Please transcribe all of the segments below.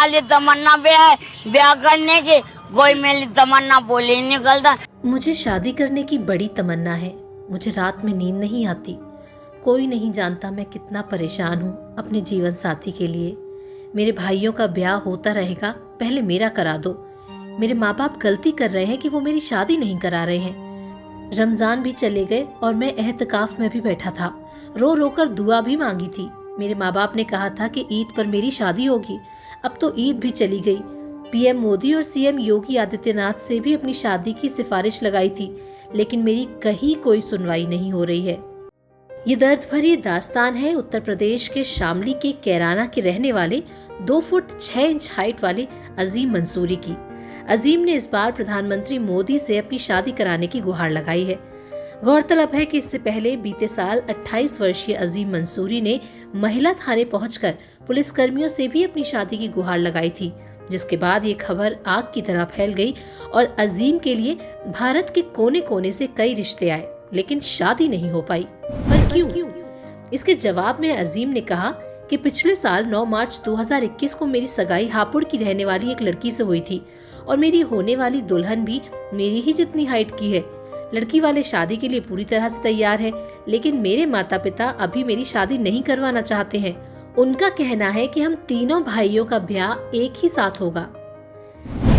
वाली तमन्ना भी है ब्याह करने की, कोई मेरी तमन्ना बोली नहीं निकलता। मुझे शादी करने की बड़ी तमन्ना है। मुझे रात में नींद नहीं आती। कोई नहीं जानता मैं कितना परेशान हूँ अपने जीवन साथी के लिए। मेरे भाइयों का ब्याह होता रहेगा, पहले मेरा करा दो। मेरे माँ बाप गलती कर रहे हैं कि वो मेरी शादी नहीं करा रहे हैं। रमजान भी चले गए और मैं एहतिकाफ में भी बैठा था। रो रो कर दुआ भी मांगी थी। मेरे माँ बाप ने कहा था कि ईद पर मेरी शादी होगी। अब तो ईद भी चली गई। पीएम मोदी और सीएम योगी आदित्यनाथ से भी अपनी शादी की सिफारिश लगाई थी, लेकिन मेरी कहीं कोई सुनवाई नहीं हो रही है। ये दर्द भरी दास्तान है उत्तर प्रदेश के शामली के कैराना के रहने वाले 2 फुट 6 इंच हाइट वाले अजीम मंसूरी की। अजीम ने इस बार प्रधानमंत्री मोदी से अपनी शादी कराने की गुहार लगाई है। गौरतलब है कि इससे पहले बीते साल 28 वर्षीय अजीम मंसूरी ने महिला थाने पहुंचकर पुलिसकर्मियों से भी अपनी शादी की गुहार लगाई थी, जिसके बाद ये खबर आग की तरह फैल गई और अजीम के लिए भारत के कोने कोने से कई रिश्ते आए, लेकिन शादी नहीं हो पाई। पर क्यों? इसके जवाब में अजीम ने कहा कि पिछले साल 9 मार्च 2021 को मेरी सगाई हापुड़ की रहने वाली एक लड़की से हुई थी और मेरी होने वाली दुल्हन भी मेरी ही जितनी हाइट की है। लड़की वाले शादी के लिए पूरी तरह से तैयार है, लेकिन मेरे माता पिता अभी मेरी शादी नहीं करवाना चाहते हैं। उनका कहना है कि हम तीनों भाइयों का ब्याह एक ही साथ होगा।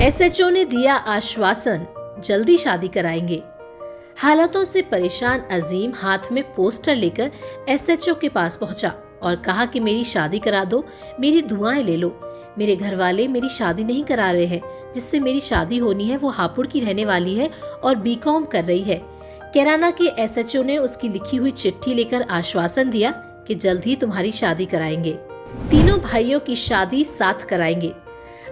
एसएचओ ने दिया आश्वासन, जल्दी शादी कराएंगे। हालातों से परेशान अजीम हाथ में पोस्टर लेकर एसएचओ के पास पहुंचा और कहा कि मेरी शादी करा दो, मेरी दुआएं ले लो। मेरे घर वाले मेरी शादी नहीं करा रहे हैं। जिससे मेरी शादी होनी है वो हापुड़ की रहने वाली है और बीकॉम कर रही है। कैराना के एसएचओ ने उसकी लिखी हुई चिट्ठी लेकर आश्वासन दिया कि जल्द ही तुम्हारी शादी कराएंगे। तीनों भाइयों की शादी साथ कराएंगे।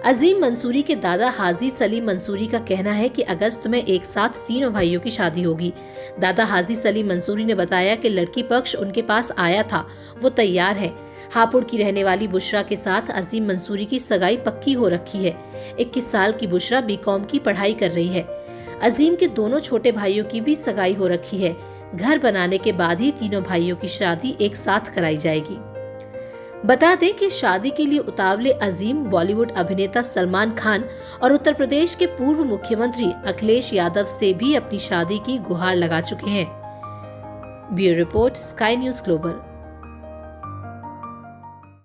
अजीम मंसूरी के दादा हाजी सलीम मंसूरी का कहना है कि अगस्त में एक साथ तीनों भाइयों की शादी होगी। दादा हाजी सलीम मंसूरी ने बताया कि लड़की पक्ष उनके पास आया था, वो तैयार है। हापुड़ की रहने वाली बुशरा के साथ अजीम मंसूरी की सगाई पक्की हो रखी है। 21 साल की बुशरा बीकॉम की पढ़ाई कर रही है। अजीम के दोनों छोटे भाइयों की भी सगाई हो रखी है। घर बनाने के बाद ही तीनों भाइयों की शादी एक साथ कराई जाएगी। बता दें कि शादी के लिए उतावले अजीम बॉलीवुड अभिनेता सलमान खान और उत्तर प्रदेश के पूर्व मुख्यमंत्री अखिलेश यादव से भी अपनी शादी की गुहार लगा चुके हैं। Bureau report, sky news global.